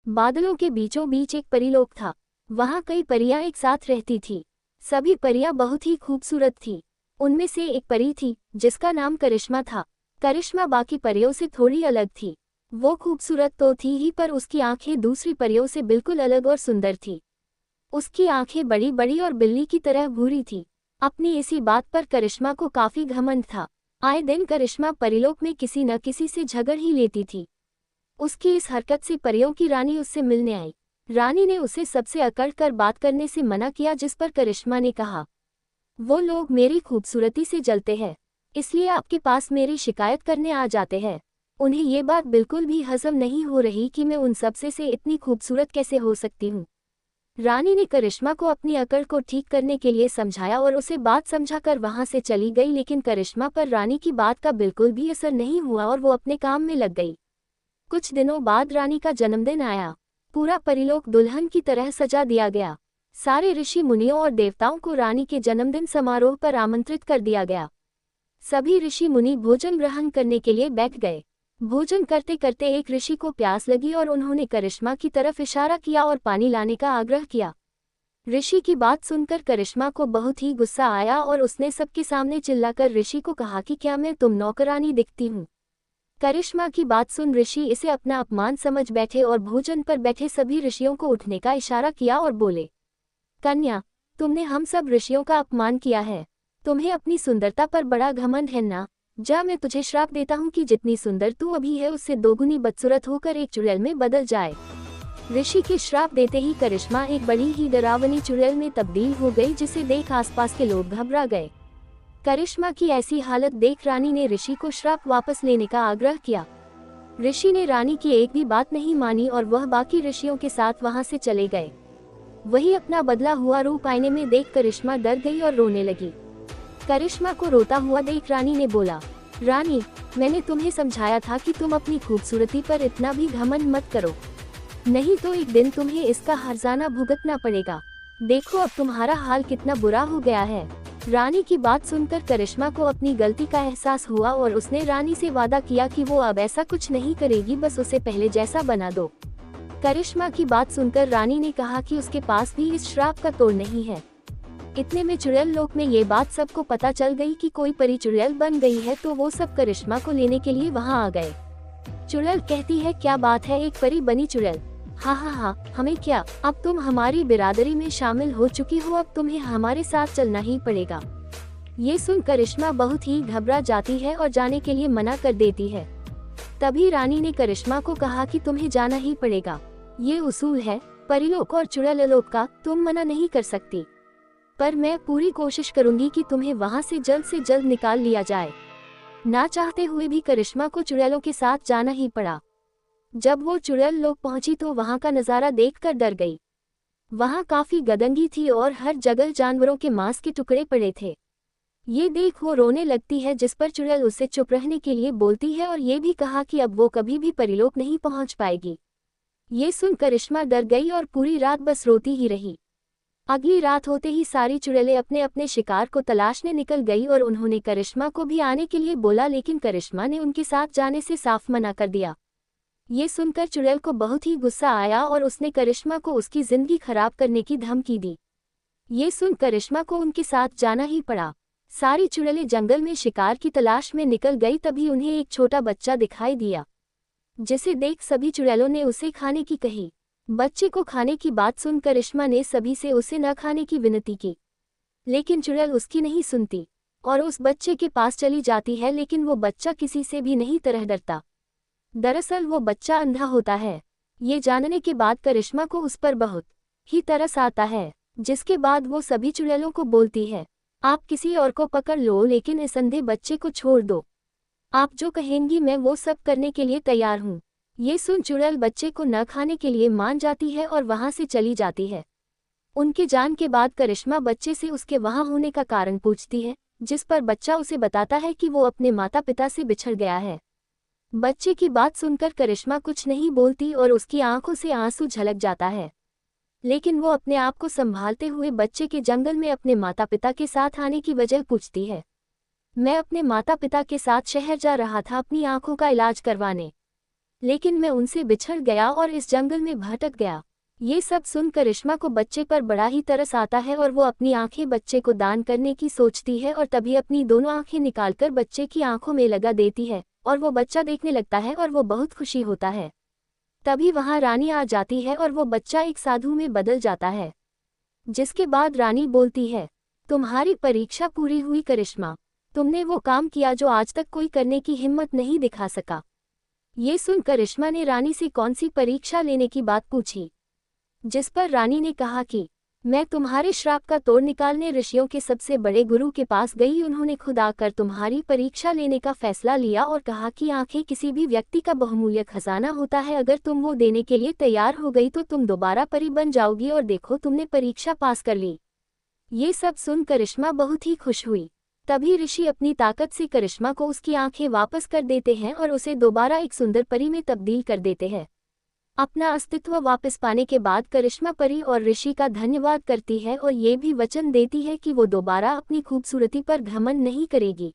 बादलों के बीचों बीच एक परीलोक था। वहाँ कई परियां एक साथ रहती थीं। सभी परियां बहुत ही खूबसूरत थीं। उनमें से एक परी थी जिसका नाम करिश्मा था। करिश्मा बाकी परियों से थोड़ी अलग थी। वो खूबसूरत तो थी ही, पर उसकी आंखें दूसरी परियों से बिल्कुल अलग और सुंदर थी। उसकी आंखें बड़ी बड़ी और बिल्ली की तरह भूरी थी। अपनी इसी बात पर करिश्मा को काफी घमंड था। आए दिन करिश्मा परिलोक में किसी न किसी से झगड़ ही लेती थी। उसकी इस हरकत से परियों की रानी उससे मिलने आई। रानी ने उसे सबसे अकड़ कर बात करने से मना किया, जिस पर करिश्मा ने कहा, वो लोग मेरी खूबसूरती से जलते हैं, इसलिए आपके पास मेरी शिकायत करने आ जाते हैं। उन्हें ये बात बिल्कुल भी हजम नहीं हो रही कि मैं उन सबसे से इतनी खूबसूरत कैसे हो सकती हूँ। रानी ने करिश्मा को अपनी अकड़ को ठीक करने के लिए समझाया और उसे बात समझाकर वहां से चली गई, लेकिन करिश्मा पर रानी की बात का बिल्कुल भी असर नहीं हुआ और वो अपने काम में लग गई। कुछ दिनों बाद रानी का जन्मदिन आया। पूरा परिलोक दुल्हन की तरह सजा दिया गया। सारे ऋषि मुनियों और देवताओं को रानी के जन्मदिन समारोह पर आमंत्रित कर दिया गया। सभी ऋषि मुनि भोजन ग्रहण करने के लिए बैठ गए। भोजन करते करते एक ऋषि को प्यास लगी और उन्होंने करिश्मा की तरफ इशारा किया और पानी लाने का आग्रह किया। ऋषि की बात सुनकर करिश्मा को बहुत ही गुस्सा आया और उसने सबके सामने चिल्लाकर ऋषि को कहा कि क्या मैं तुम नौकरानी दिखती हूँ। करिश्मा की बात सुन ऋषि इसे अपना अपमान समझ बैठे और भोजन पर बैठे सभी ऋषियों को उठने का इशारा किया और बोले, कन्या, तुमने हम सब ऋषियों का अपमान किया है। तुम्हें अपनी सुंदरता पर बड़ा घमंड है ना। जा, मैं तुझे श्राप देता हूँ कि जितनी सुंदर तू अभी है उससे दोगुनी बदसूरत होकर एक चुड़ैल में बदल जाए। ऋषि के श्राप देते ही करिश्मा एक बड़ी ही डरावनी चुड़ैल में तब्दील हो गई, जिसे देख आसपास के लोग घबरा गए। करिश्मा की ऐसी हालत देख रानी ने ऋषि को श्राप वापस लेने का आग्रह किया। ऋषि ने रानी की एक भी बात नहीं मानी और वह बाकी ऋषियों के साथ वहां से चले गए। वही अपना बदला हुआ रूप आईने में देख करिश्मा डर गई और रोने लगी। करिश्मा को रोता हुआ देख रानी ने बोला, रानी, मैंने तुम्हें समझाया था कि तुम अपनी खूबसूरती पर इतना भी घमंड मत करो, नहीं तो एक दिन तुम्हें इसका हर्जाना भुगतना पड़ेगा। देखो अब तुम्हारा हाल कितना बुरा हो गया है। रानी की बात सुनकर करिश्मा को अपनी गलती का एहसास हुआ और उसने रानी से वादा किया कि वो अब ऐसा कुछ नहीं करेगी, बस उसे पहले जैसा बना दो। करिश्मा की बात सुनकर रानी ने कहा कि उसके पास भी इस श्राप का तोड़ नहीं है। इतने में चुड़ैल लोक में ये बात सबको पता चल गई कि कोई परी चुड़ैल बन गई है, तो वो सब करिश्मा को लेने के लिए वहाँ आ गए। चुड़ैल कहती है, क्या बात है, एक परी बनी चुड़ैल? हाँ हाँ हाँ, हमें क्या, अब तुम हमारी बिरादरी में शामिल हो चुकी हो, अब तुम्हें हमारे साथ चलना ही पड़ेगा। ये सुन करिश्मा बहुत ही घबरा जाती है और जाने के लिए मना कर देती है। तभी रानी ने करिश्मा को कहा कि तुम्हें जाना ही पड़ेगा। ये उसूल है परिलोक और चुड़ैलोक का, तुम मना नहीं कर सकती। पर मैं पूरी कोशिश करूंगी कि तुम्हें वहाँ से जल्द निकाल लिया जाए। ना चाहते हुए भी करिश्मा को चुड़ैलों के साथ जाना ही पड़ा। जब वो चुड़ैल लोक पहुंची तो वहां का नजारा देखकर डर गई। वहां काफी गंदगी थी और हर जगह जानवरों के मांस के टुकड़े पड़े थे। ये देख वो रोने लगती है, जिस पर चुड़ैल उससे चुप रहने के लिए बोलती है और ये भी कहा कि अब वो कभी भी परिलोक नहीं पहुंच पाएगी। ये सुन करिश्मा डर गई और पूरी रात बस रोती ही रही। अगली रात होते ही सारी चुड़ैलें अपने अपने शिकार को तलाशने निकल गई और उन्होंने करिश्मा को भी आने के लिए बोला, लेकिन करिश्मा ने उनके साथ जाने से साफ मना कर दिया। ये सुनकर चुड़ैल को बहुत ही गुस्सा आया और उसने करिश्मा को उसकी जिंदगी खराब करने की धमकी दी। ये सुन करिश्मा को उनके साथ जाना ही पड़ा। सारी चुड़ैलें जंगल में शिकार की तलाश में निकल गई। तभी उन्हें एक छोटा बच्चा दिखाई दिया, जिसे देख सभी चुड़ैलों ने उसे खाने की कही। बच्चे को खाने की बात सुन करिश्मा ने सभी से उसे न खाने की विनती की, लेकिन चुड़ैल उसकी नहीं सुनती और उस बच्चे के पास चली जाती है, लेकिन वो बच्चा किसी से भी नहीं तरह डरता। दरअसल वो बच्चा अंधा होता है। ये जानने के बाद करिश्मा को उस पर बहुत ही तरस आता है, जिसके बाद वो सभी चुड़ैलों को बोलती है, आप किसी और को पकड़ लो, लेकिन इस अंधे बच्चे को छोड़ दो। आप जो कहेंगी मैं वो सब करने के लिए तैयार हूँ। ये सुन चुड़ैल बच्चे को न खाने के लिए मान जाती है और वहाँ से चली जाती है। उनके जान के बाद करिश्मा बच्चे से उसके वहाँ होने का कारण पूछती है, जिस पर बच्चा उसे बताता है कि वो अपने माता पिता से बिछड़ गया है। बच्चे की बात सुनकर करिश्मा कुछ नहीं बोलती और उसकी आंखों से आंसू झलक जाता है, लेकिन वो अपने आप को संभालते हुए बच्चे के जंगल में अपने माता पिता के साथ आने की वजह पूछती है। मैं अपने माता पिता के साथ शहर जा रहा था अपनी आंखों का इलाज करवाने, लेकिन मैं उनसे बिछड़ गया और इस जंगल में भटक गया। ये सब सुन करिश्मा को बच्चे पर बड़ा ही तरस आता है और वो अपनी आंखें बच्चे को दान करने की सोचती है और तभी अपनी दोनों आंखें निकालकर बच्चे की आंखों में लगा देती है और वो बच्चा देखने लगता है और वो बहुत खुशी होता है। तभी वहां रानी आ जाती है और वो बच्चा एक साधु में बदल जाता है। जिसके बाद रानी बोलती है, तुम्हारी परीक्षा पूरी हुई करिश्मा, तुमने वो काम किया जो आज तक कोई करने की हिम्मत नहीं दिखा सका। ये सुन करिश्मा ने रानी से कौन सी परीक्षा लेने की बात पूछी, जिस पर रानी ने कहा कि मैं तुम्हारे श्राप का तोड़ निकालने ऋषियों के सबसे बड़े गुरु के पास गई। उन्होंने खुद आकर तुम्हारी परीक्षा लेने का फैसला लिया और कहा कि आंखें किसी भी व्यक्ति का बहुमूल्य खजाना होता है, अगर तुम वो देने के लिए तैयार हो गई तो तुम दोबारा परी बन जाओगी और देखो तुमने परीक्षा पास कर ली। ये सब सुन करिश्मा बहुत ही खुश हुई। तभी ऋषि अपनी ताकत से करिश्मा को उसकी आंखें वापस कर देते हैं और उसे दोबारा एक सुंदर परी में तब्दील कर देते हैं। अपना अस्तित्व वापस पाने के बाद करिश्मा परी और ऋषि का धन्यवाद करती है और ये भी वचन देती है कि वो दोबारा अपनी खूबसूरती पर घमंड नहीं करेगी।